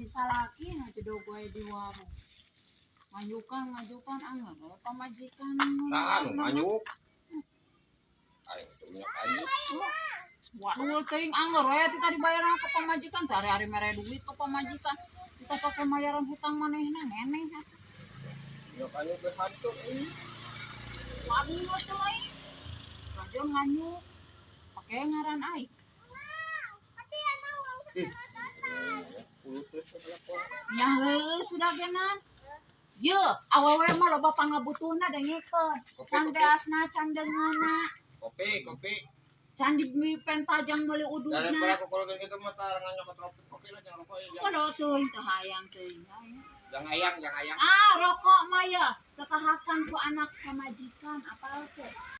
salaki ngajedo gue di warung. Ngajukan anggar pamajikan. Nah, nganyuk. Ayo, minyak anyuk. Waduh, teuing anggar we kita dibayar ke pamajikan, sehari-hari mere duit ke pamajikan. Kita pakai bayaran hutang manehna ngeneh. Minyak anyuk ge hancur ini. Waduh, tuh ai. Rajon nganyuk. Pakai ngaran ai. Ya heuh sudah genan. Ye, awewe mah loba pangabutuhna dengikeun. Can beasna, can deungeuna. Kopi. Can di pentajang meuli uduna. Daripada aku kalau gitu mah tah nganyok kopi lah jangan rokok ya. Kudu teuing teu hayang teuing. Jangan ayang. Ah, rokok mah ya tekahakan ku anak pamajikan apal teh.